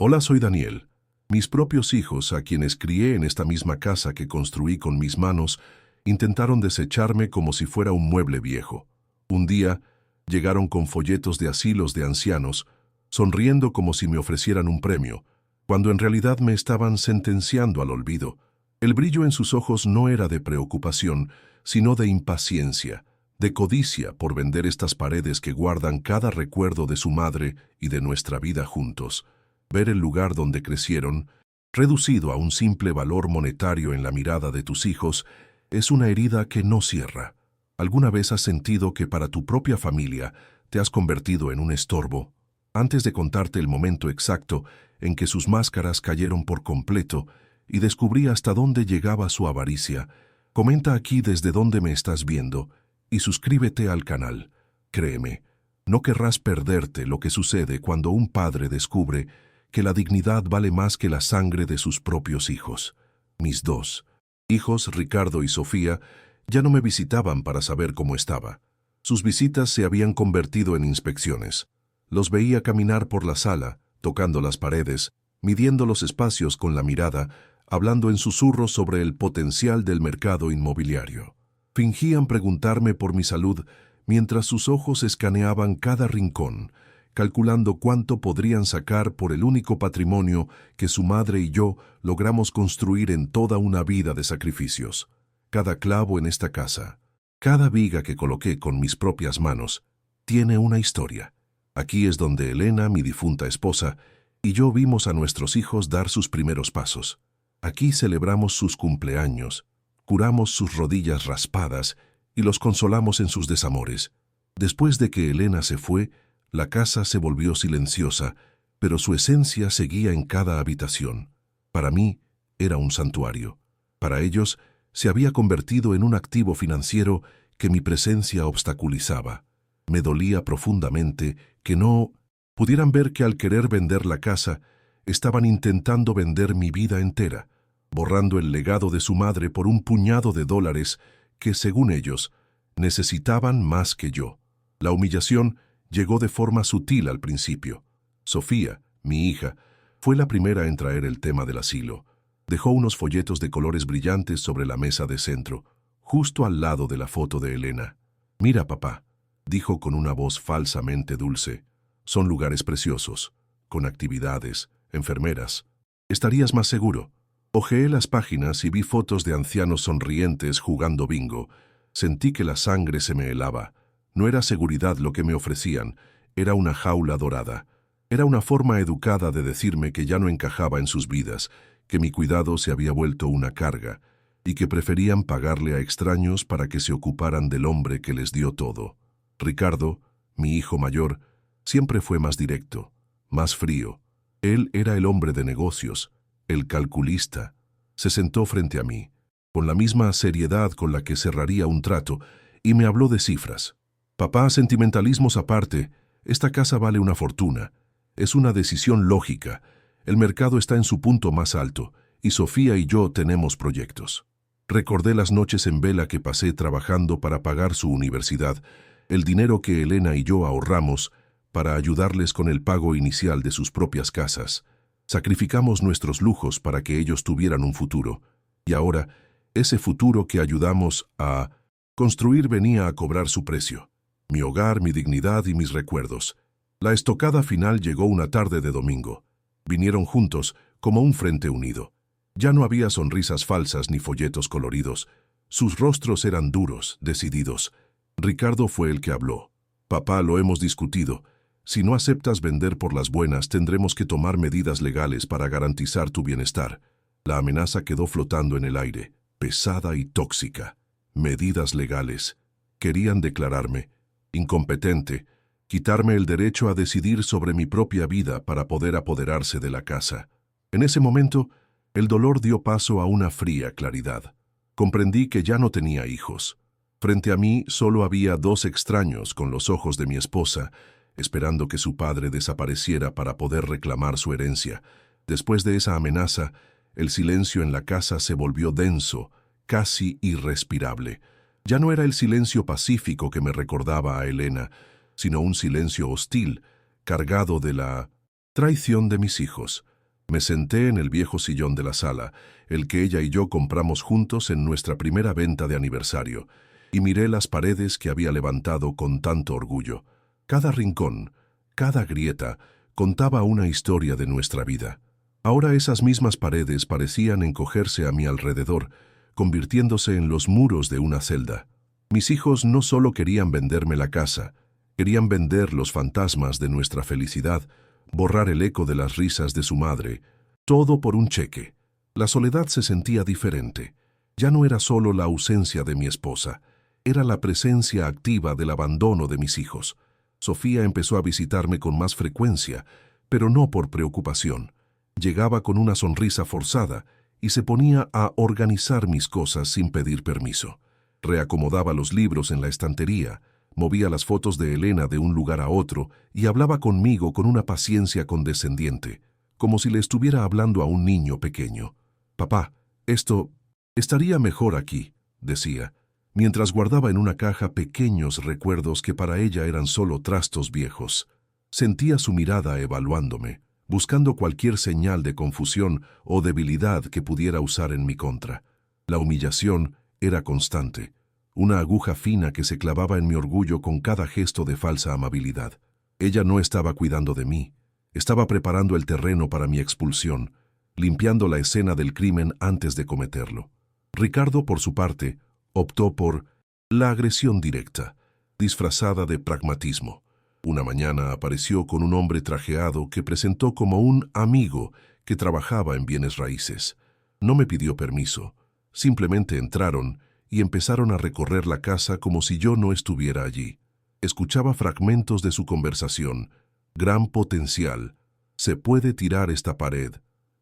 Hola, soy Daniel. Mis propios hijos, a quienes crié en esta misma casa que construí con mis manos, intentaron desecharme como si fuera un mueble viejo. Un día, llegaron con folletos de asilos de ancianos, sonriendo como si me ofrecieran un premio, cuando en realidad me estaban sentenciando al olvido. El brillo en sus ojos no era de preocupación, sino de impaciencia, de codicia por vender estas paredes que guardan cada recuerdo de su madre y de nuestra vida juntos. Ver el lugar donde crecieron, reducido a un simple valor monetario en la mirada de tus hijos, es una herida que no cierra. ¿Alguna vez has sentido que para tu propia familia te has convertido en un estorbo? Antes de contarte el momento exacto en que sus máscaras cayeron por completo y descubrí hasta dónde llegaba su avaricia, comenta aquí desde dónde me estás viendo y suscríbete al canal. Créeme, no querrás perderte lo que sucede cuando un padre descubre que la dignidad vale más que la sangre de sus propios hijos. Mis dos hijos, Ricardo y Sofía, ya no me visitaban para saber cómo estaba. Sus visitas se habían convertido en inspecciones. Los veía caminar por la sala, tocando las paredes, midiendo los espacios con la mirada, hablando en susurros sobre el potencial del mercado inmobiliario. Fingían preguntarme por mi salud mientras sus ojos escaneaban cada rincón, calculando cuánto podrían sacar por el único patrimonio que su madre y yo logramos construir en toda una vida de sacrificios. Cada clavo en esta casa, cada viga que coloqué con mis propias manos, tiene una historia. Aquí es donde Elena, mi difunta esposa, y yo vimos a nuestros hijos dar sus primeros pasos. Aquí celebramos sus cumpleaños, curamos sus rodillas raspadas y los consolamos en sus desamores. Después de que Elena se fue, la casa se volvió silenciosa, pero su esencia seguía en cada habitación. Para mí, era un santuario. Para ellos, se había convertido en un activo financiero que mi presencia obstaculizaba. Me dolía profundamente que no pudieran ver que al querer vender la casa, estaban intentando vender mi vida entera, borrando el legado de su madre por un puñado de dólares que, según ellos, necesitaban más que yo. La humillación llegó de forma sutil al principio. Sofía, mi hija, fue la primera en traer el tema del asilo. Dejó unos folletos de colores brillantes sobre la mesa de centro, justo al lado de la foto de Elena. «Mira, papá», dijo con una voz falsamente dulce, «son lugares preciosos, con actividades, enfermeras. Estarías más seguro». Hojeé las páginas y vi fotos de ancianos sonrientes jugando bingo. Sentí que la sangre se me helaba. No era seguridad lo que me ofrecían, era una jaula dorada. Era una forma educada de decirme que ya no encajaba en sus vidas, que mi cuidado se había vuelto una carga, y que preferían pagarle a extraños para que se ocuparan del hombre que les dio todo. Ricardo, mi hijo mayor, siempre fue más directo, más frío. Él era el hombre de negocios, el calculista. Se sentó frente a mí, con la misma seriedad con la que cerraría un trato, y me habló de cifras. «Papá, sentimentalismos aparte, esta casa vale una fortuna. Es una decisión lógica. El mercado está en su punto más alto, y Sofía y yo tenemos proyectos». Recordé las noches en vela que pasé trabajando para pagar su universidad, el dinero que Elena y yo ahorramos para ayudarles con el pago inicial de sus propias casas. Sacrificamos nuestros lujos para que ellos tuvieran un futuro, y ahora ese futuro que ayudamos a construir venía a cobrar su precio. Mi hogar, mi dignidad y mis recuerdos. La estocada final llegó una tarde de domingo. Vinieron juntos como un frente unido. Ya no había sonrisas falsas ni folletos coloridos. Sus rostros eran duros, decididos. Ricardo fue el que habló. «Papá, lo hemos discutido. Si no aceptas vender por las buenas, tendremos que tomar medidas legales para garantizar tu bienestar». La amenaza quedó flotando en el aire, pesada y tóxica. Medidas legales. Querían declararme incompetente, quitarme el derecho a decidir sobre mi propia vida para poder apoderarse de la casa. En ese momento, el dolor dio paso a una fría claridad. Comprendí que ya no tenía hijos. Frente a mí solo había dos extraños con los ojos de mi esposa, esperando que su padre desapareciera para poder reclamar su herencia. Después de esa amenaza, el silencio en la casa se volvió denso, casi irrespirable. Ya no era el silencio pacífico que me recordaba a Elena, sino un silencio hostil, cargado de la Traición de mis hijos. Me senté en el viejo sillón de la sala, el que ella y yo compramos juntos en nuestra primera venta de aniversario, y miré las paredes que había levantado con tanto orgullo. Cada rincón, cada grieta, contaba una historia de nuestra vida. Ahora esas mismas paredes parecían encogerse a mi alrededor, convirtiéndose en los muros de una celda. Mis hijos no solo querían venderme la casa, querían vender los fantasmas de nuestra felicidad, borrar el eco de las risas de su madre, todo por un cheque. La soledad se sentía diferente. Ya no era solo la ausencia de mi esposa, era la presencia activa del abandono de mis hijos. Sofía empezó a visitarme con más frecuencia, pero no por preocupación. Llegaba con una sonrisa forzada y se ponía a organizar mis cosas sin pedir permiso. Reacomodaba los libros en la estantería, movía las fotos de Elena de un lugar a otro y hablaba conmigo con una paciencia condescendiente, como si le estuviera hablando a un niño pequeño. «Papá, esto estaría mejor aquí», decía, mientras guardaba en una caja pequeños recuerdos que para ella eran solo trastos viejos. Sentía su mirada evaluándome, buscando cualquier señal de confusión o debilidad que pudiera usar en mi contra. La humillación era constante, una aguja fina que se clavaba en mi orgullo con cada gesto de falsa amabilidad. Ella no estaba cuidando de mí, estaba preparando el terreno para mi expulsión, limpiando la escena del crimen antes de cometerlo. Ricardo, por su parte, optó por la agresión directa, disfrazada de pragmatismo. Una mañana apareció con un hombre trajeado que presentó como un amigo que trabajaba en bienes raíces. No me pidió permiso, simplemente entraron y empezaron a recorrer la casa como si yo no estuviera allí. Escuchaba fragmentos de su conversación. Gran potencial. Se puede tirar esta pared.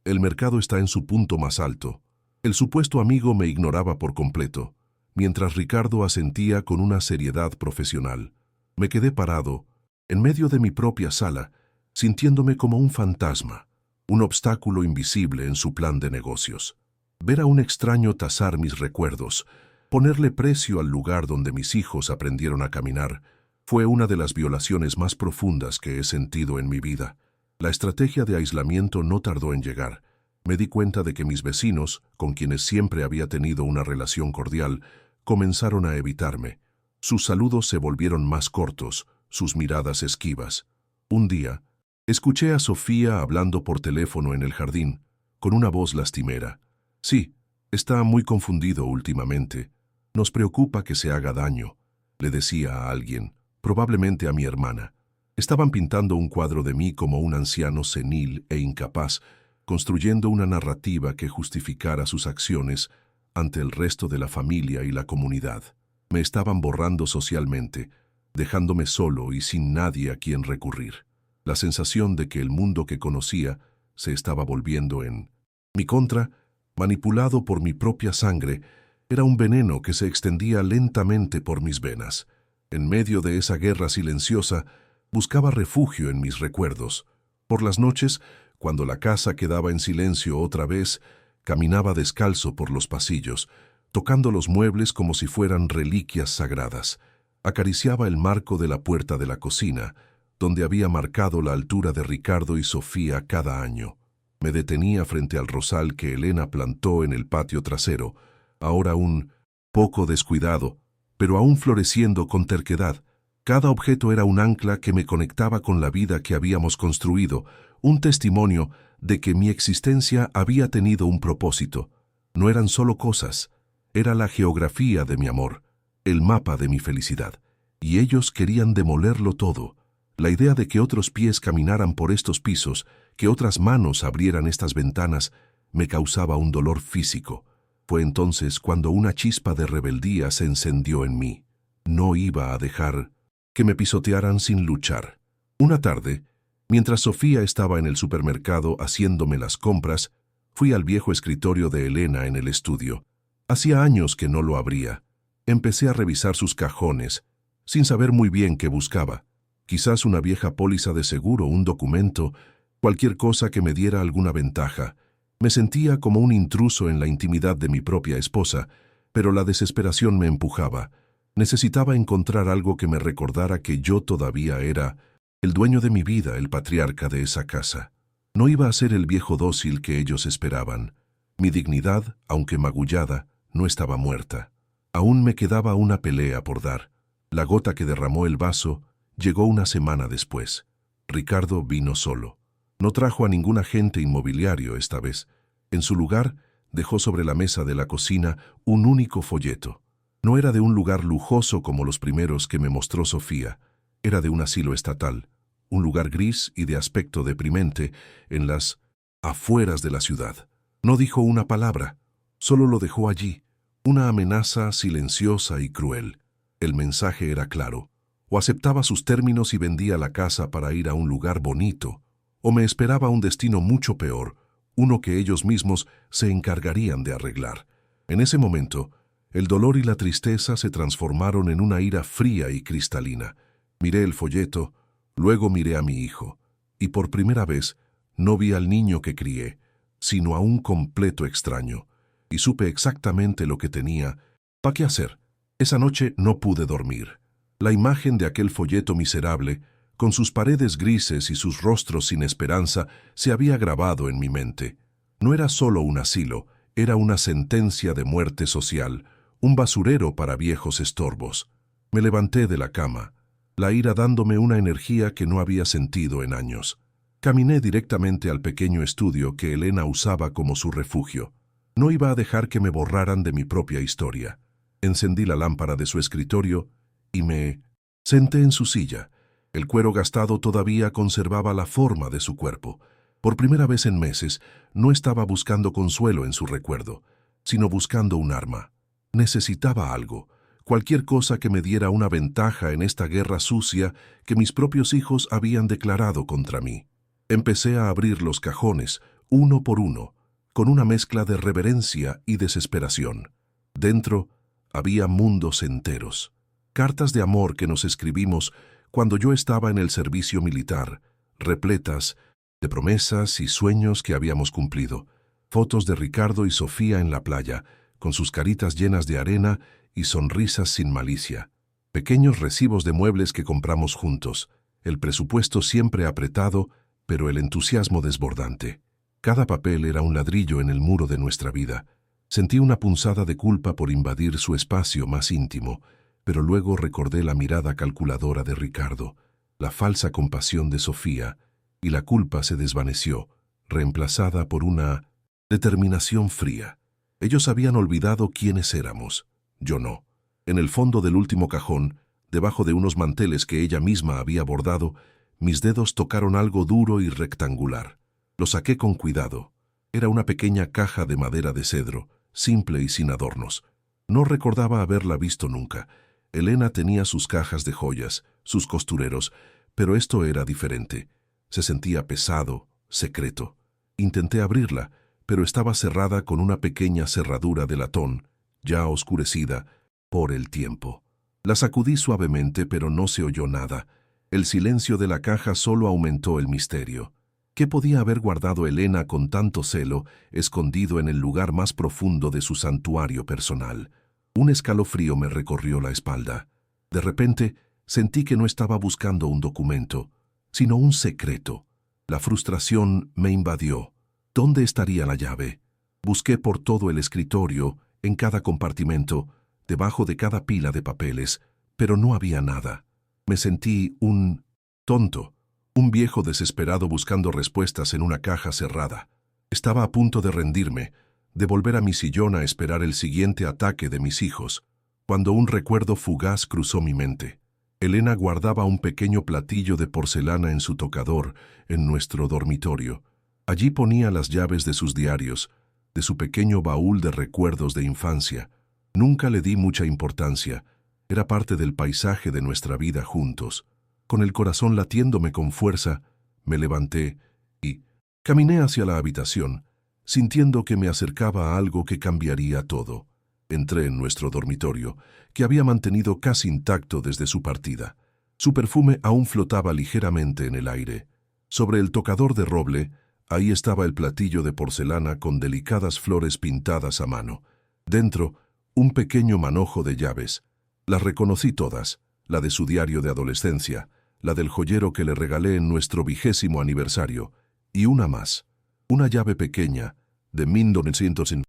El mercado está en su punto más alto. El supuesto amigo me ignoraba por completo, mientras Ricardo asentía con una seriedad profesional. Me quedé parado, en medio de mi propia sala, sintiéndome como un fantasma, un obstáculo invisible en su plan de negocios. Ver a un extraño tasar mis recuerdos, ponerle precio al lugar donde mis hijos aprendieron a caminar, fue una de las violaciones más profundas que he sentido en mi vida. La estrategia de aislamiento no tardó en llegar. Me di cuenta de que mis vecinos, con quienes siempre había tenido una relación cordial, comenzaron a evitarme. Sus saludos se volvieron más cortos, sus miradas esquivas. Un día, escuché a Sofía hablando por teléfono en el jardín, con una voz lastimera. «Sí, está muy confundido últimamente. Nos preocupa que se haga daño», le decía a alguien, probablemente a mi hermana. Estaban pintando un cuadro de mí como un anciano senil e incapaz, construyendo una narrativa que justificara sus acciones ante el resto de la familia y la comunidad. Me estaban borrando socialmente, dejándome solo y sin nadie a quien recurrir. La sensación de que el mundo que conocía se estaba volviendo en mi contra, manipulado por mi propia sangre, era un veneno que se extendía lentamente por mis venas. En medio de esa guerra silenciosa, buscaba refugio en mis recuerdos. Por las noches, cuando la casa quedaba en silencio otra vez, caminaba descalzo por los pasillos, tocando los muebles como si fueran reliquias sagradas. Acariciaba el marco de la puerta de la cocina, donde había marcado la altura de Ricardo y Sofía cada año. Me detenía frente al rosal que Elena plantó en el patio trasero, ahora un poco descuidado, pero aún floreciendo con terquedad. Cada objeto era un ancla que me conectaba con la vida que habíamos construido, un testimonio de que mi existencia había tenido un propósito. No eran solo cosas, era la geografía de mi amor, el mapa de mi felicidad. Y ellos querían demolerlo todo. La idea de que otros pies caminaran por estos pisos, que otras manos abrieran estas ventanas, me causaba un dolor físico. Fue entonces cuando una chispa de rebeldía se encendió en mí. No iba a dejar que me pisotearan sin luchar. Una tarde, mientras Sofía estaba en el supermercado haciéndome las compras, fui al viejo escritorio de Elena en el estudio. Hacía años que no lo abría. Empecé a revisar sus cajones, sin saber muy bien qué buscaba. Quizás una vieja póliza de seguro, un documento, cualquier cosa que me diera alguna ventaja. Me sentía como un intruso en la intimidad de mi propia esposa, pero la desesperación me empujaba. Necesitaba encontrar algo que me recordara que yo todavía era el dueño de mi vida, el patriarca de esa casa. No iba a ser el viejo dócil que ellos esperaban. Mi dignidad, aunque magullada, no estaba muerta. Aún me quedaba una pelea por dar. La gota que derramó el vaso llegó una semana después. Ricardo vino solo. No trajo a ningún agente inmobiliario esta vez. En su lugar, dejó sobre la mesa de la cocina un único folleto. No era de un lugar lujoso como los primeros que me mostró Sofía. Era de un asilo estatal, un lugar gris y de aspecto deprimente en las afueras de la ciudad. No dijo una palabra, solo lo dejó allí, una amenaza silenciosa y cruel. El mensaje era claro: o aceptaba sus términos y vendía la casa para ir a un lugar bonito, o me esperaba un destino mucho peor, uno que ellos mismos se encargarían de arreglar. En ese momento, el dolor y la tristeza se transformaron en una ira fría y cristalina. Miré el folleto, luego miré a mi hijo, y por primera vez no vi al niño que crié, sino a un completo extraño, y supe exactamente lo que tenía. ¿Para qué hacer? Esa noche no pude dormir. La imagen de aquel folleto miserable, con sus paredes grises y sus rostros sin esperanza, se había grabado en mi mente. No era solo un asilo, era una sentencia de muerte social, un basurero para viejos estorbos. Me levanté de la cama, la ira dándome una energía que no había sentido en años. Caminé directamente al pequeño estudio que Elena usaba como su refugio. No iba a dejar que me borraran de mi propia historia. Encendí la lámpara de su escritorio y me senté en su silla. El cuero gastado todavía conservaba la forma de su cuerpo. Por primera vez en meses, no estaba buscando consuelo en su recuerdo, sino buscando un arma. Necesitaba algo, cualquier cosa que me diera una ventaja en esta guerra sucia que mis propios hijos habían declarado contra mí. Empecé a abrir los cajones, uno por uno, con una mezcla de reverencia y desesperación. Dentro había mundos enteros, cartas de amor que nos escribimos cuando yo estaba en el servicio militar, repletas de promesas y sueños que habíamos cumplido, fotos de Ricardo y Sofía en la playa, con sus caritas llenas de arena y sonrisas sin malicia, pequeños recibos de muebles que compramos juntos, el presupuesto siempre apretado, pero el entusiasmo desbordante. Cada papel era un ladrillo en el muro de nuestra vida. Sentí una punzada de culpa por invadir su espacio más íntimo, pero luego recordé la mirada calculadora de Ricardo, la falsa compasión de Sofía, y la culpa se desvaneció, reemplazada por una determinación fría. Ellos habían olvidado quiénes éramos, yo no. En el fondo del último cajón, debajo de unos manteles que ella misma había bordado, mis dedos tocaron algo duro y rectangular. Lo saqué con cuidado. Era una pequeña caja de madera de cedro, simple y sin adornos. No recordaba haberla visto nunca. Elena tenía sus cajas de joyas, sus costureros, pero esto era diferente. Se sentía pesado, secreto. Intenté abrirla, pero estaba cerrada con una pequeña cerradura de latón, ya oscurecida por el tiempo. La sacudí suavemente, pero no se oyó nada. El silencio de la caja solo aumentó el misterio. ¿Qué podía haber guardado Elena con tanto celo, escondido en el lugar más profundo de su santuario personal? Un escalofrío me recorrió la espalda. De repente, sentí que no estaba buscando un documento, sino un secreto. La frustración me invadió. ¿Dónde estaría la llave? Busqué por todo el escritorio, en cada compartimento, debajo de cada pila de papeles, pero no había nada. Me sentí un tonto, un viejo desesperado buscando respuestas en una caja cerrada. Estaba a punto de rendirme, de volver a mi sillón a esperar el siguiente ataque de mis hijos, cuando un recuerdo fugaz cruzó mi mente. Elena guardaba un pequeño platillo de porcelana en su tocador, en nuestro dormitorio. Allí ponía las llaves de sus diarios, de su pequeño baúl de recuerdos de infancia. Nunca le di mucha importancia. Era parte del paisaje de nuestra vida juntos. Con el corazón latiéndome con fuerza, me levanté y caminé hacia la habitación, sintiendo que me acercaba a algo que cambiaría todo. Entré en nuestro dormitorio, que había mantenido casi intacto desde su partida. Su perfume aún flotaba ligeramente en el aire. Sobre el tocador de roble, ahí estaba el platillo de porcelana con delicadas flores pintadas a mano. Dentro, un pequeño manojo de llaves. Las reconocí todas, la de su diario de adolescencia, la del joyero que le regalé en nuestro 20º aniversario, y una más, una llave pequeña, de 1900 en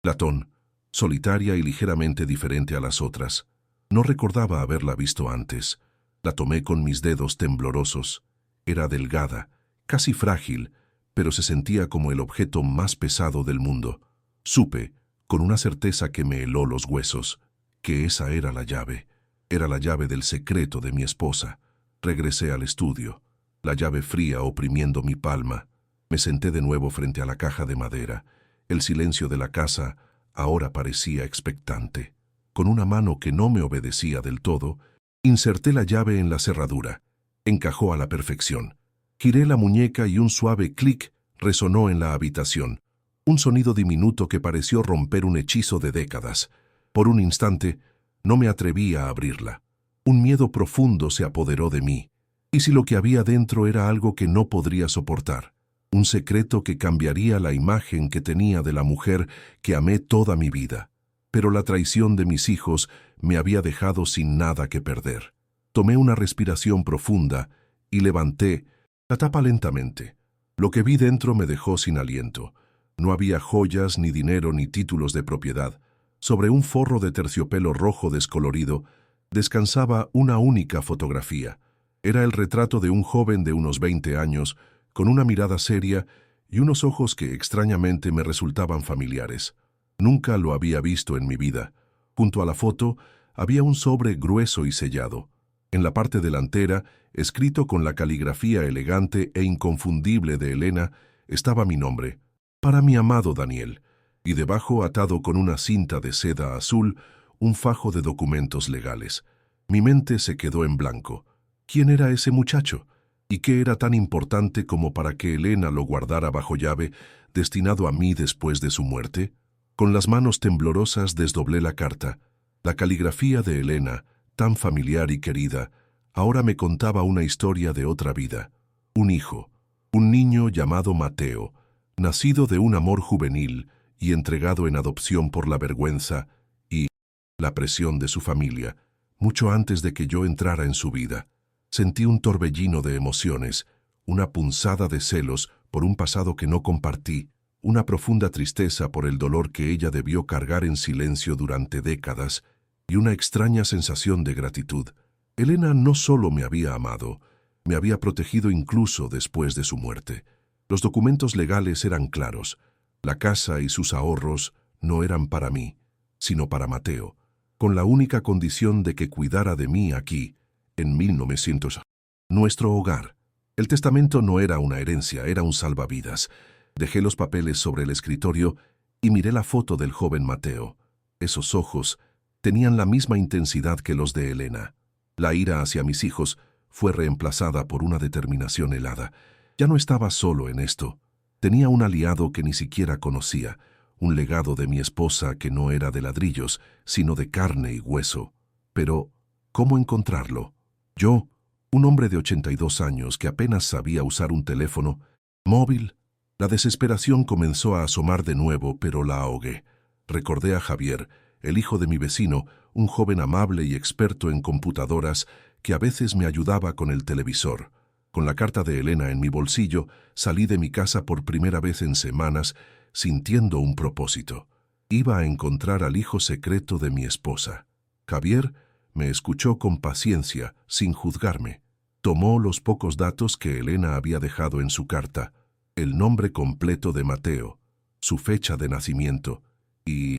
latón, solitaria y ligeramente diferente a las otras. No recordaba haberla visto antes. La tomé con mis dedos temblorosos. Era delgada, casi frágil, pero se sentía como el objeto más pesado del mundo. Supe, con una certeza que me heló los huesos, que esa era la llave. Era la llave del secreto de mi esposa. Regresé al estudio, la llave fría oprimiendo mi palma. Me senté de nuevo frente a la caja de madera. El silencio de la casa ahora parecía expectante. Con una mano que no me obedecía del todo, inserté la llave en la cerradura. Encajó a la perfección. Giré la muñeca y un suave clic resonó en la habitación. Un sonido diminuto que pareció romper un hechizo de décadas. Por un instante, no me atreví a abrirla. Un miedo profundo se apoderó de mí. ¿Y si lo que había dentro era algo que no podría soportar? Un secreto que cambiaría la imagen que tenía de la mujer que amé toda mi vida. Pero la traición de mis hijos me había dejado sin nada que perder. Tomé una respiración profunda y levanté la tapa lentamente. Lo que vi dentro me dejó sin aliento. No había joyas, ni dinero, ni títulos de propiedad. Sobre un forro de terciopelo rojo descolorido descansaba una única fotografía. Era el retrato de un joven de unos 20 años, con una mirada seria y unos ojos que extrañamente me resultaban familiares. Nunca lo había visto en mi vida. Junto a la foto había un sobre grueso y sellado. En la parte delantera, escrito con la caligrafía elegante e inconfundible de Elena, estaba mi nombre, para mi amado Daniel, y debajo, atado con una cinta de seda azul, un fajo de documentos legales. Mi mente se quedó en blanco. ¿Quién era ese muchacho? ¿Y qué era tan importante como para que Elena lo guardara bajo llave, destinado a mí después de su muerte? Con las manos temblorosas desdoblé la carta. La caligrafía de Elena, tan familiar y querida, ahora me contaba una historia de otra vida. Un hijo, un niño llamado Mateo, nacido de un amor juvenil y entregado en adopción por la vergüenza y la presión de su familia, mucho antes de que yo entrara en su vida. Sentí un torbellino de emociones, una punzada de celos por un pasado que no compartí, una profunda tristeza por el dolor que ella debió cargar en silencio durante décadas y una extraña sensación de gratitud. Elena no solo me había amado, me había protegido incluso después de su muerte. Los documentos legales eran claros. La casa y sus ahorros no eran para mí, sino para Mateo, con la única condición de que cuidara de mí aquí, en 1900. Nuestro hogar. El testamento no era una herencia, era un salvavidas. Dejé los papeles sobre el escritorio y miré la foto del joven Mateo. Esos ojos tenían la misma intensidad que los de Elena. La ira hacia mis hijos fue reemplazada por una determinación helada. Ya no estaba solo en esto. Tenía un aliado que ni siquiera conocía, un legado de mi esposa que no era de ladrillos, sino de carne y hueso. Pero, ¿cómo encontrarlo? Yo, un hombre de 82 años que apenas sabía usar un teléfono móvil. La desesperación comenzó a asomar de nuevo, pero la ahogué. Recordé a Javier, el hijo de mi vecino, un joven amable y experto en computadoras que a veces me ayudaba con el televisor. Con la carta de Elena en mi bolsillo, salí de mi casa por primera vez en semanas, sintiendo un propósito. Iba a encontrar al hijo secreto de mi esposa. Javier me escuchó con paciencia, sin juzgarme. Tomó los pocos datos que Elena había dejado en su carta, el nombre completo de Mateo, su fecha de nacimiento y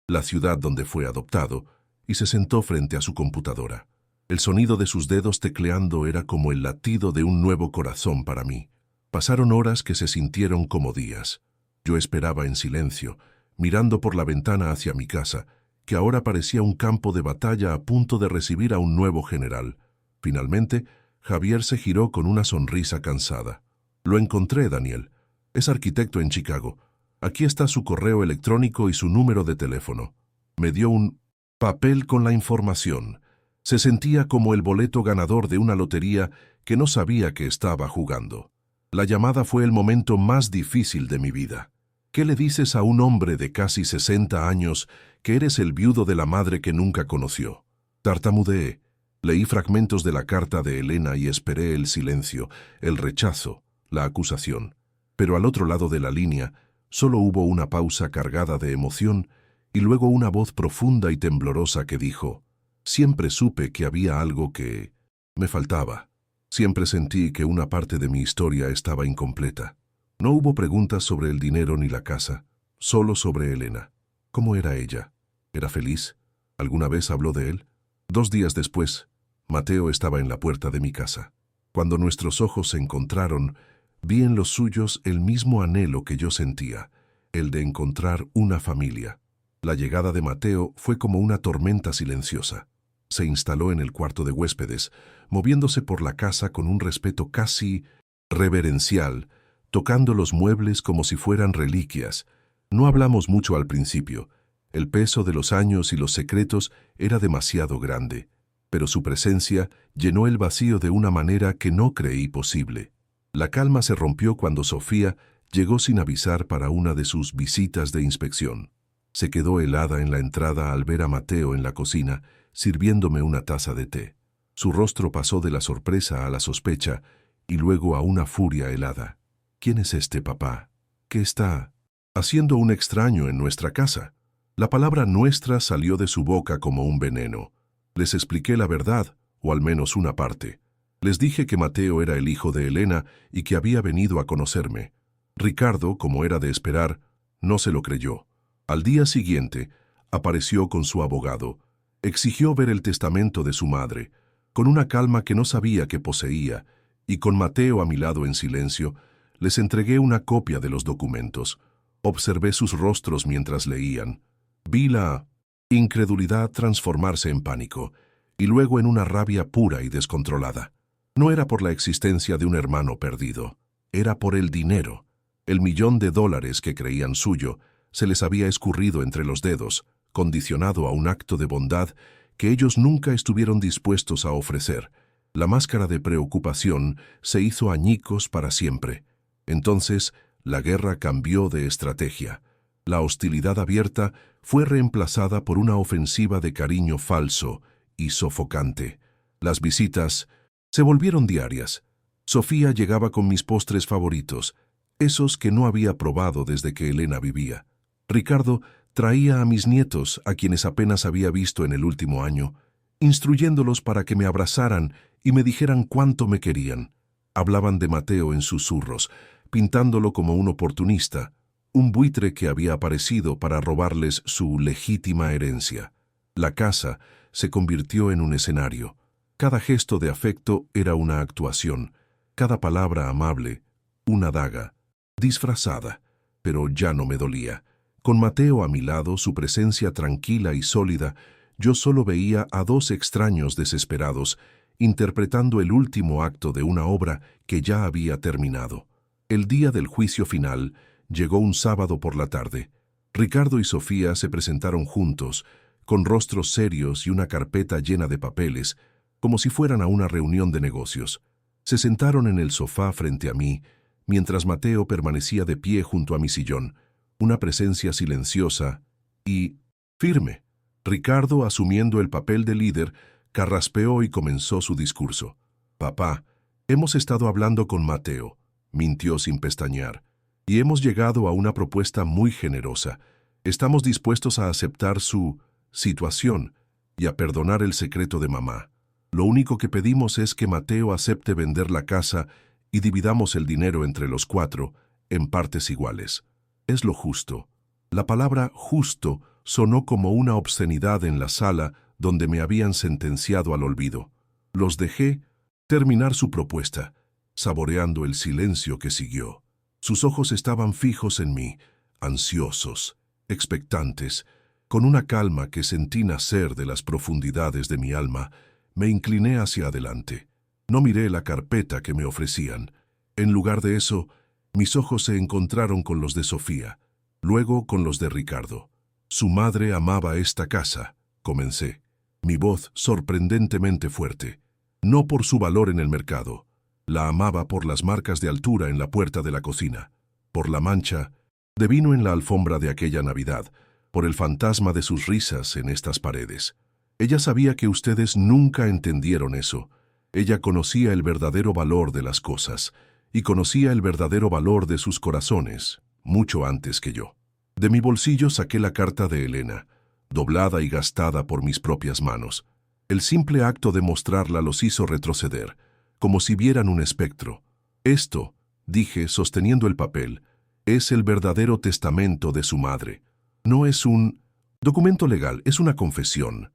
la ciudad donde fue adoptado, y se sentó frente a su computadora. El sonido de sus dedos tecleando era como el latido de un nuevo corazón para mí. Pasaron horas que se sintieron como días. Yo esperaba en silencio, mirando por la ventana hacia mi casa, que ahora parecía un campo de batalla a punto de recibir a un nuevo general. Finalmente, Javier se giró con una sonrisa cansada. Lo encontré, Daniel. Es arquitecto en Chicago. Aquí está su correo electrónico y su número de teléfono. Me dio un papel con la información. Se sentía como el boleto ganador de una lotería que no sabía que estaba jugando. La llamada fue el momento más difícil de mi vida. ¿Qué le dices a un hombre de casi 60 años que eres el viudo de la madre que nunca conoció? Tartamudeé. Leí fragmentos de la carta de Elena y esperé el silencio, el rechazo, la acusación. Pero al otro lado de la línea, solo hubo una pausa cargada de emoción y luego una voz profunda y temblorosa que dijo: «Siempre supe que había algo que me faltaba. Siempre sentí que una parte de mi historia estaba incompleta». No hubo preguntas sobre el dinero ni la casa, solo sobre Elena. ¿Cómo era ella? ¿Era feliz? ¿Alguna vez habló de él? 2 días después, Mateo estaba en la puerta de mi casa. Cuando nuestros ojos se encontraron, vi en los suyos el mismo anhelo que yo sentía, el de encontrar una familia. La llegada de Mateo fue como una tormenta silenciosa. Se instaló en el cuarto de huéspedes, moviéndose por la casa con un respeto casi reverencial, tocando los muebles como si fueran reliquias. No hablamos mucho al principio. El peso de los años y los secretos era demasiado grande, pero su presencia llenó el vacío de una manera que no creí posible. La calma se rompió cuando Sofía llegó sin avisar para una de sus visitas de inspección. Se quedó helada en la entrada al ver a Mateo en la cocina, sirviéndome una taza de té. Su rostro pasó de la sorpresa a la sospecha y luego a una furia helada. «¿Quién es este papá? ¿Qué está haciendo un extraño en nuestra casa?» La palabra nuestra salió de su boca como un veneno. Les expliqué la verdad, o al menos una parte. Les dije que Mateo era el hijo de Elena y que había venido a conocerme. Ricardo, como era de esperar, no se lo creyó. Al día siguiente, apareció con su abogado. Exigió ver el testamento de su madre, con una calma que no sabía que poseía, y con Mateo a mi lado en silencio, les entregué una copia de los documentos. Observé sus rostros mientras leían. Vi la incredulidad transformarse en pánico, y luego en una rabia pura y descontrolada. No era por la existencia de un hermano perdido, era por el dinero. El $1.000.000 que creían suyo se les había escurrido entre los dedos, condicionado a un acto de bondad que ellos nunca estuvieron dispuestos a ofrecer. La máscara de preocupación se hizo añicos para siempre. Entonces, la guerra cambió de estrategia. La hostilidad abierta fue reemplazada por una ofensiva de cariño falso y sofocante. Las visitas se volvieron diarias. Sofía llegaba con mis postres favoritos, esos que no había probado desde que Elena vivía. Ricardo traía a mis nietos, a quienes apenas había visto en el último año, instruyéndolos para que me abrazaran y me dijeran cuánto me querían. Hablaban de Mateo en susurros, pintándolo como un oportunista, un buitre que había aparecido para robarles su legítima herencia. La casa se convirtió en un escenario. Cada gesto de afecto era una actuación, cada palabra amable, una daga, disfrazada, pero ya no me dolía. Con Mateo a mi lado, su presencia tranquila y sólida, yo solo veía a 2 extraños desesperados, interpretando el último acto de una obra que ya había terminado. El día del juicio final llegó un sábado por la tarde. Ricardo y Sofía se presentaron juntos, con rostros serios y una carpeta llena de papeles, como si fueran a una reunión de negocios. Se sentaron en el sofá frente a mí, mientras Mateo permanecía de pie junto a mi sillón, una presencia silenciosa y firme. Ricardo, asumiendo el papel de líder, carraspeó y comenzó su discurso. «Papá, hemos estado hablando con Mateo», mintió sin pestañear, «y hemos llegado a una propuesta muy generosa. Estamos dispuestos a aceptar su situación y a perdonar el secreto de mamá. Lo único que pedimos es que Mateo acepte vender la casa y dividamos el dinero entre los 4, en partes iguales. Es lo justo». La palabra justo sonó como una obscenidad en la sala donde me habían sentenciado al olvido. Los dejé terminar su propuesta, saboreando el silencio que siguió. Sus ojos estaban fijos en mí, ansiosos, expectantes. Con una calma que sentí nacer de las profundidades de mi alma, me incliné hacia adelante. No miré la carpeta que me ofrecían. En lugar de eso, mis ojos se encontraron con los de Sofía, luego con los de Ricardo. «Su madre amaba esta casa», comencé, mi voz sorprendentemente fuerte. «No por su valor en el mercado. La amaba por las marcas de altura en la puerta de la cocina, por la mancha de vino en la alfombra de aquella Navidad, por el fantasma de sus risas en estas paredes. Ella sabía que ustedes nunca entendieron eso. Ella conocía el verdadero valor de las cosas y conocía el verdadero valor de sus corazones, mucho antes que yo. De mi bolsillo saqué la carta de Elena, doblada y gastada por mis propias manos. El simple acto de mostrarla los hizo retroceder, como si vieran un espectro. Esto, dije, sosteniendo el papel, es el verdadero testamento de su madre. No es un documento legal, es una confesión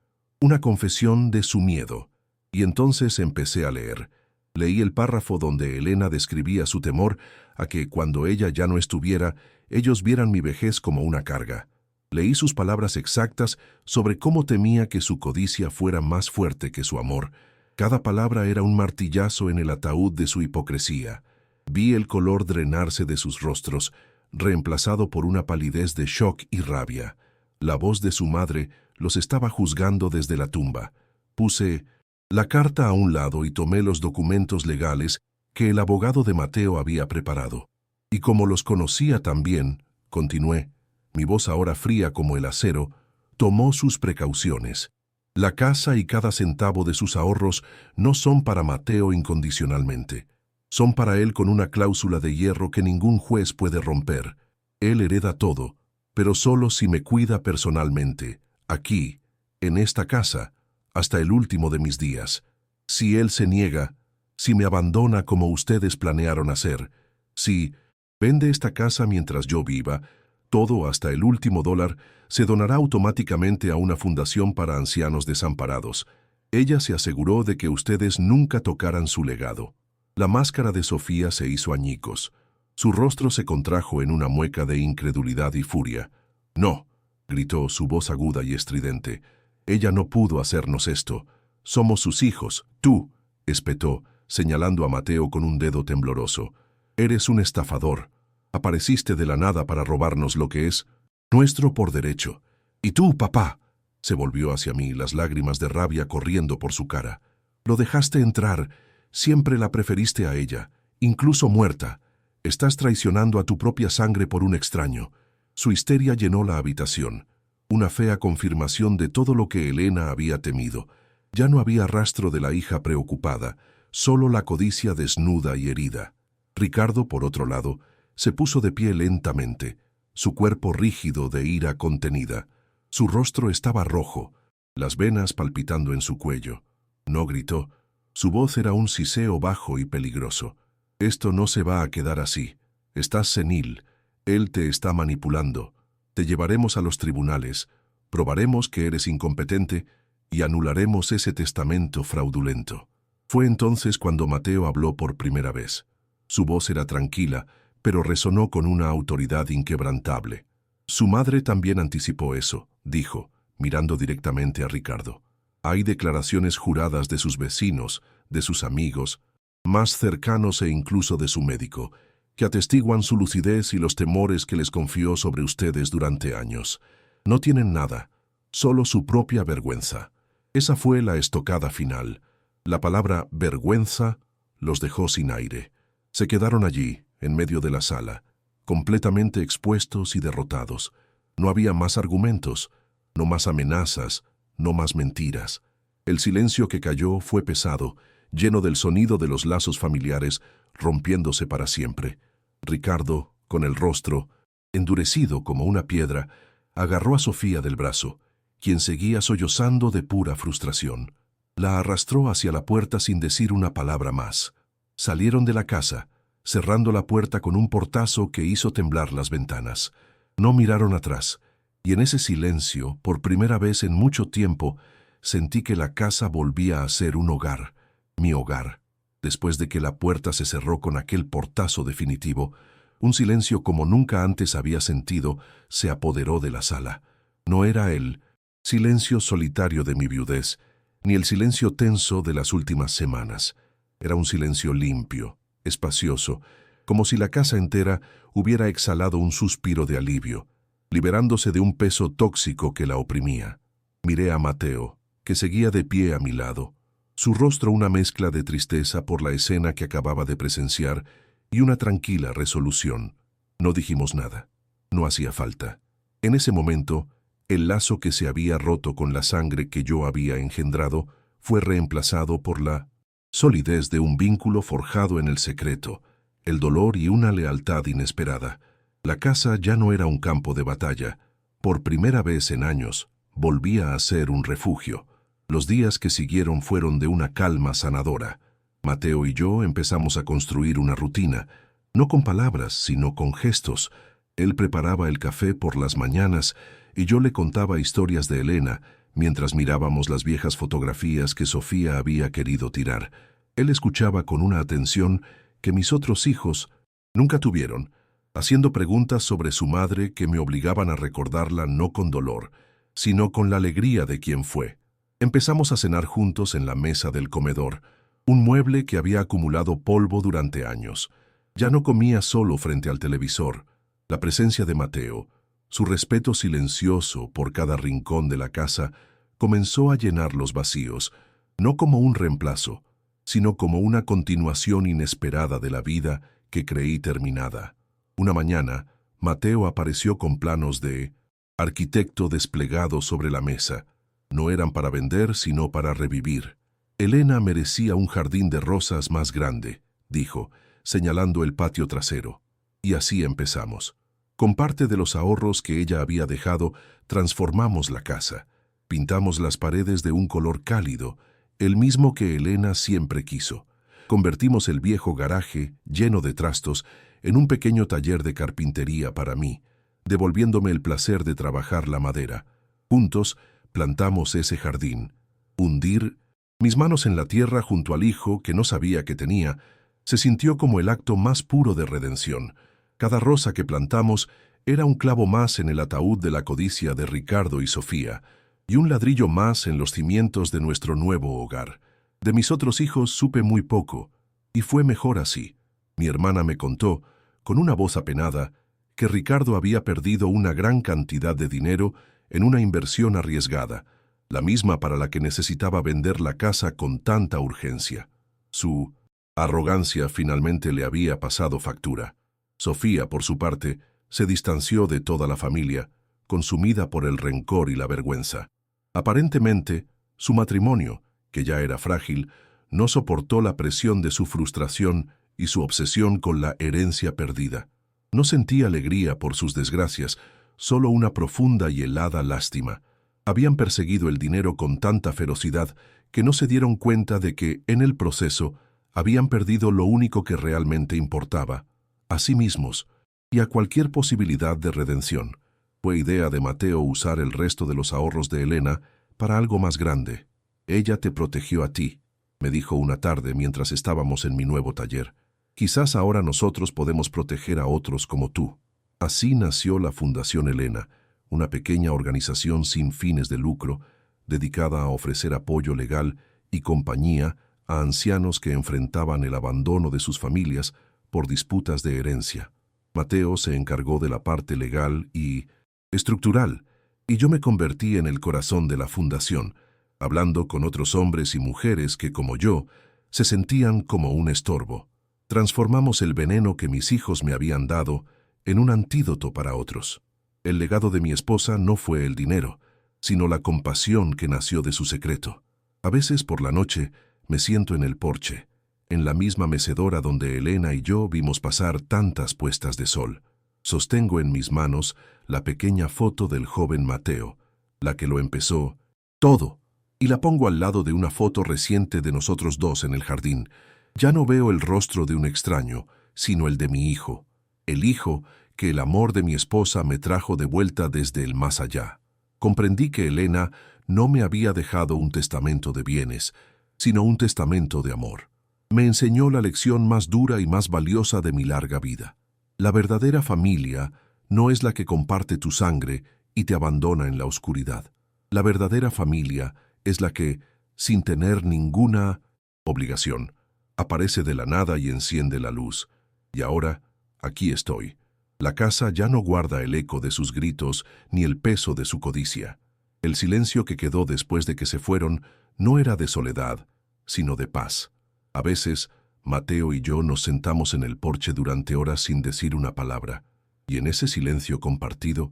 de su miedo. Y entonces empecé a leer. Leí el párrafo donde Elena describía su temor a que, cuando ella ya no estuviera, ellos vieran mi vejez como una carga. Leí sus palabras exactas sobre cómo temía que su codicia fuera más fuerte que su amor. Cada palabra era un martillazo en el ataúd de su hipocresía. Vi el color drenarse de sus rostros, reemplazado por una palidez de shock y rabia. La voz de su madre los estaba juzgando desde la tumba. Puse la carta a un lado y tomé los documentos legales que el abogado de Mateo había preparado. Y como los conocía también, continué, mi voz ahora fría como el acero, tomó sus precauciones. La casa y cada centavo de sus ahorros no son para Mateo incondicionalmente. Son para él con una cláusula de hierro que ningún juez puede romper. Él hereda todo, pero solo si me cuida personalmente, aquí, en esta casa, hasta el último de mis días. Si él se niega, si me abandona como ustedes planearon hacer, si vende esta casa mientras yo viva, todo hasta el último dólar se donará automáticamente a una fundación para ancianos desamparados. Ella se aseguró de que ustedes nunca tocaran su legado. La máscara de Sofía se hizo añicos. Su rostro se contrajo en una mueca de incredulidad y furia. «No», gritó su voz aguda y estridente. «Ella no pudo hacernos esto. Somos sus hijos. Tú», espetó, señalando a Mateo con un dedo tembloroso. «Eres un estafador. Apareciste de la nada para robarnos lo que es nuestro por derecho. Y tú, papá», se volvió hacia mí, las lágrimas de rabia corriendo por su cara. «Lo dejaste entrar. Siempre la preferiste a ella, incluso muerta. Estás traicionando a tu propia sangre por un extraño». Su histeria llenó la habitación, una fea confirmación de todo lo que Elena había temido. Ya no había rastro de la hija preocupada, solo la codicia desnuda y herida. Ricardo, por otro lado, se puso de pie lentamente, su cuerpo rígido de ira contenida. Su rostro estaba rojo, las venas palpitando en su cuello. No gritó. Su voz era un siseo bajo y peligroso. «Esto no se va a quedar así. Estás senil. Él te está manipulando. Te llevaremos a los tribunales, probaremos que eres incompetente y anularemos ese testamento fraudulento». Fue entonces cuando Mateo habló por primera vez. Su voz era tranquila, pero resonó con una autoridad inquebrantable. «Su madre también anticipó eso», dijo, mirando directamente a Ricardo. «Hay declaraciones juradas de sus vecinos, de sus amigos, más cercanos e incluso de su médico, que atestiguan su lucidez y los temores que les confió sobre ustedes durante años. No tienen nada, solo su propia vergüenza». Esa fue la estocada final. La palabra vergüenza los dejó sin aire. Se quedaron allí, en medio de la sala, completamente expuestos y derrotados. No había más argumentos, no más amenazas, no más mentiras. El silencio que cayó fue pesado, lleno del sonido de los lazos familiares rompiéndose para siempre. Ricardo, con el rostro endurecido como una piedra, agarró a Sofía del brazo, quien seguía sollozando de pura frustración. La arrastró hacia la puerta sin decir una palabra más. Salieron de la casa, cerrando la puerta con un portazo que hizo temblar las ventanas. No miraron atrás, y en ese silencio, por primera vez en mucho tiempo, sentí que la casa volvía a ser un hogar, mi hogar. Después de que la puerta se cerró con aquel portazo definitivo, un silencio como nunca antes había sentido se apoderó de la sala. No era el silencio solitario de mi viudez, ni el silencio tenso de las últimas semanas. Era un silencio limpio, espacioso, como si la casa entera hubiera exhalado un suspiro de alivio, liberándose de un peso tóxico que la oprimía. Miré a Mateo, que seguía de pie a mi lado, su rostro una mezcla de tristeza por la escena que acababa de presenciar y una tranquila resolución. No dijimos nada. No hacía falta. En ese momento, El lazo que se había roto con la sangre que yo había engendrado fue reemplazado por la solidez de un vínculo forjado en el secreto, el dolor y una lealtad inesperada. La casa ya no era un campo de batalla. Por primera vez en años, volvía a ser un refugio. Los días que siguieron fueron de una calma sanadora. Mateo y yo empezamos a construir una rutina, no con palabras, sino con gestos. Él preparaba el café por las mañanas y yo le contaba historias de Elena, mientras mirábamos las viejas fotografías que Sofía había querido tirar. Él escuchaba con una atención que mis otros hijos nunca tuvieron, haciendo preguntas sobre su madre que me obligaban a recordarla no con dolor, sino con la alegría de quien fue. Empezamos a cenar juntos en la mesa del comedor, un mueble que había acumulado polvo durante años. Ya no comía solo frente al televisor. La presencia de Mateo, su respeto silencioso por cada rincón de la casa, comenzó a llenar los vacíos, no como un reemplazo, sino como una continuación inesperada de la vida que creí terminada. Una mañana, Mateo apareció con planos de arquitecto desplegados sobre la mesa. No eran para vender, sino para revivir. Elena merecía un jardín de rosas más grande, dijo, señalando el patio trasero. Y así empezamos. Con parte de los ahorros que ella había dejado, transformamos la casa. Pintamos las paredes de un color cálido, el mismo que Elena siempre quiso. Convertimos el viejo garaje, lleno de trastos, en un pequeño taller de carpintería para mí, devolviéndome el placer de trabajar la madera. Juntos plantamos ese jardín. Hundir mis manos en la tierra junto al hijo que no sabía que tenía, se sintió como el acto más puro de redención. Cada rosa que plantamos era un clavo más en el ataúd de la codicia de Ricardo y Sofía, y un ladrillo más en los cimientos de nuestro nuevo hogar. De mis otros hijos supe muy poco, y fue mejor así. Mi hermana me contó, con una voz apenada, que Ricardo había perdido una gran cantidad de dinero en una inversión arriesgada, la misma para la que necesitaba vender la casa con tanta urgencia. Su arrogancia finalmente le había pasado factura. Sofía, por su parte, se distanció de toda la familia, consumida por el rencor y la vergüenza. Aparentemente, su matrimonio, que ya era frágil, no soportó la presión de su frustración y su obsesión con la herencia perdida. No sentía alegría por sus desgracias, solo una profunda y helada lástima. Habían perseguido el dinero con tanta ferocidad que no se dieron cuenta de que, en el proceso, habían perdido lo único que realmente importaba, a sí mismos y a cualquier posibilidad de redención. Fue idea de Mateo usar el resto de los ahorros de Elena para algo más grande. Ella te protegió a ti, me dijo una tarde mientras estábamos en mi nuevo taller. Quizás ahora nosotros podemos proteger a otros como tú. Así nació la Fundación Elena, una pequeña organización sin fines de lucro, dedicada a ofrecer apoyo legal y compañía a ancianos que enfrentaban el abandono de sus familias por disputas de herencia. Mateo se encargó de la parte legal y estructural, y yo me convertí en el corazón de la fundación, hablando con otros hombres y mujeres que, como yo, se sentían como un estorbo. Transformamos el veneno que mis hijos me habían dado en un antídoto para otros. El legado de mi esposa no fue el dinero, sino la compasión que nació de su secreto. A veces por la noche me siento en el porche, en la misma mecedora donde Elena y yo vimos pasar tantas puestas de sol. Sostengo en mis manos la pequeña foto del joven Mateo, la que lo empezó todo, y la pongo al lado de una foto reciente de nosotros dos en el jardín. Ya no veo el rostro de un extraño, sino el de mi hijo, el hijo que el amor de mi esposa me trajo de vuelta desde el más allá. Comprendí que Elena no me había dejado un testamento de bienes, sino un testamento de amor. Me enseñó la lección más dura y más valiosa de mi larga vida. La verdadera familia no es la que comparte tu sangre y te abandona en la oscuridad. La verdadera familia es la que, sin tener ninguna obligación, aparece de la nada y enciende la luz. Y ahora, aquí estoy. La casa ya no guarda el eco de sus gritos ni el peso de su codicia. El silencio que quedó después de que se fueron no era de soledad, sino de paz. A veces, Mateo y yo nos sentamos en el porche durante horas sin decir una palabra, y en ese silencio compartido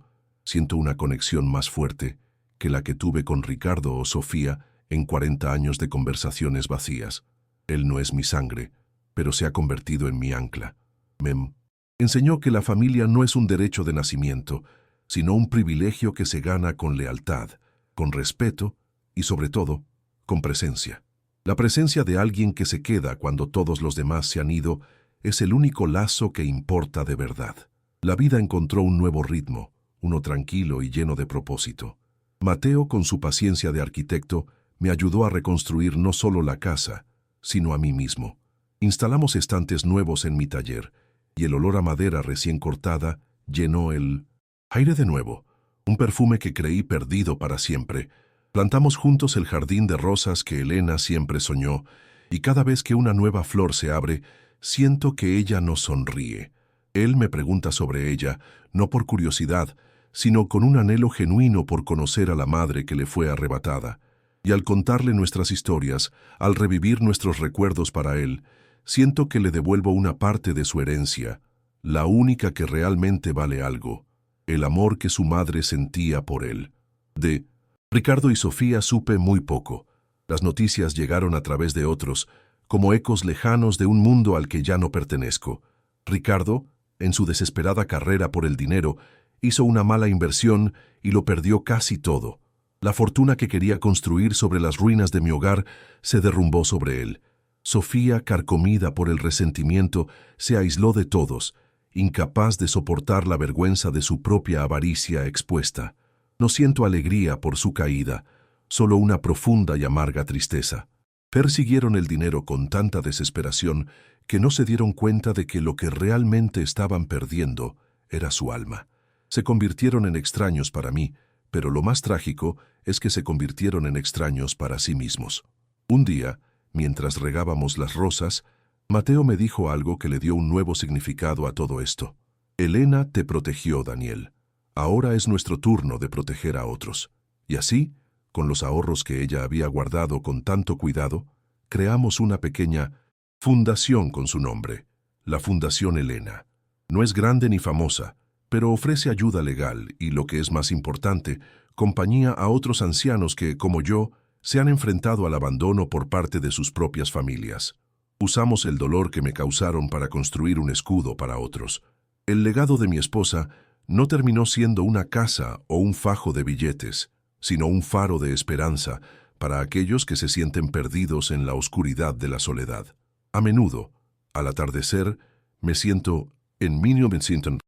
siento una conexión más fuerte que la que tuve con Ricardo o Sofía en 40 años de conversaciones vacías. Él no es mi sangre, pero se ha convertido en mi ancla. Me enseñó que la familia no es un derecho de nacimiento, sino un privilegio que se gana con lealtad, con respeto y, sobre todo, con presencia. La presencia de alguien que se queda cuando todos los demás se han ido es el único lazo que importa de verdad. La vida encontró un nuevo ritmo, uno tranquilo y lleno de propósito. Mateo, con su paciencia de arquitecto, me ayudó a reconstruir no solo la casa, sino a mí mismo. Instalamos estantes nuevos en mi taller, y el olor a madera recién cortada llenó el aire de nuevo, un perfume que creí perdido para siempre. Plantamos juntos el jardín de rosas que Elena siempre soñó, y cada vez que una nueva flor se abre, siento que ella nos sonríe. Él me pregunta sobre ella, no por curiosidad, sino con un anhelo genuino por conocer a la madre que le fue arrebatada. Y al contarle nuestras historias, al revivir nuestros recuerdos para él, siento que le devuelvo una parte de su herencia, la única que realmente vale algo, el amor que su madre sentía por él. De Ricardo y Sofía supe muy poco. Las noticias llegaron a través de otros, como ecos lejanos de un mundo al que ya no pertenezco. Ricardo, en su desesperada carrera por el dinero, hizo una mala inversión y lo perdió casi todo. La fortuna que quería construir sobre las ruinas de mi hogar se derrumbó sobre él. Sofía, carcomida por el resentimiento, se aisló de todos, incapaz de soportar la vergüenza de su propia avaricia expuesta. No siento alegría por su caída, solo una profunda y amarga tristeza. Persiguieron el dinero con tanta desesperación que no se dieron cuenta de que lo que realmente estaban perdiendo era su alma. Se convirtieron en extraños para mí, pero lo más trágico es que se convirtieron en extraños para sí mismos. Un día, mientras regábamos las rosas, Mateo me dijo algo que le dio un nuevo significado a todo esto. Elena te protegió, Daniel. Ahora es nuestro turno de proteger a otros. Y así, con los ahorros que ella había guardado con tanto cuidado, creamos una pequeña fundación con su nombre, la Fundación Elena. No es grande ni famosa, pero ofrece ayuda legal y, lo que es más importante, compañía a otros ancianos que, como yo, se han enfrentado al abandono por parte de sus propias familias. Usamos el dolor que me causaron para construir un escudo para otros. El legado de mi esposa no terminó siendo una casa o un fajo de billetes, sino un faro de esperanza para aquellos que se sienten perdidos en la oscuridad de la soledad. A menudo, al atardecer, me siento en 1900,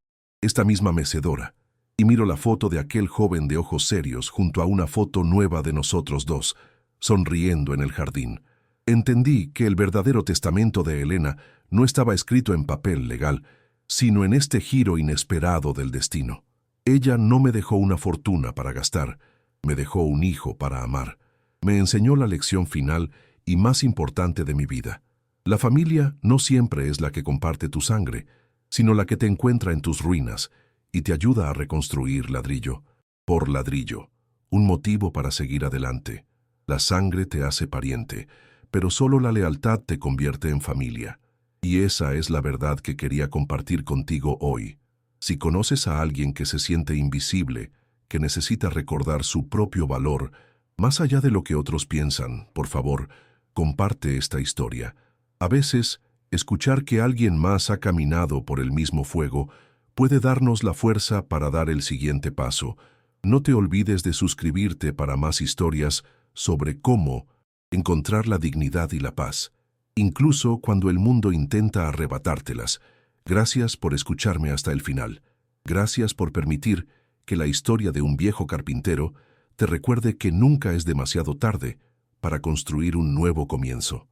esta misma mecedora, y miro la foto de aquel joven de ojos serios junto a una foto nueva de nosotros dos, sonriendo en el jardín. Entendí que el verdadero testamento de Elena no estaba escrito en papel legal, sino en este giro inesperado del destino. Ella no me dejó una fortuna para gastar, me dejó un hijo para amar. Me enseñó la lección final y más importante de mi vida. La familia no siempre es la que comparte tu sangre, sino la que te encuentra en tus ruinas y te ayuda a reconstruir ladrillo por ladrillo. Un motivo para seguir adelante. La sangre te hace pariente, pero solo la lealtad te convierte en familia. Y esa es la verdad que quería compartir contigo hoy. Si conoces a alguien que se siente invisible, que necesita recordar su propio valor, más allá de lo que otros piensan, por favor, comparte esta historia. A veces, escuchar que alguien más ha caminado por el mismo fuego puede darnos la fuerza para dar el siguiente paso. No te olvides de suscribirte para más historias sobre cómo encontrar la dignidad y la paz, incluso cuando el mundo intenta arrebatártelas. Gracias por escucharme hasta el final. Gracias por permitir que la historia de un viejo carpintero te recuerde que nunca es demasiado tarde para construir un nuevo comienzo.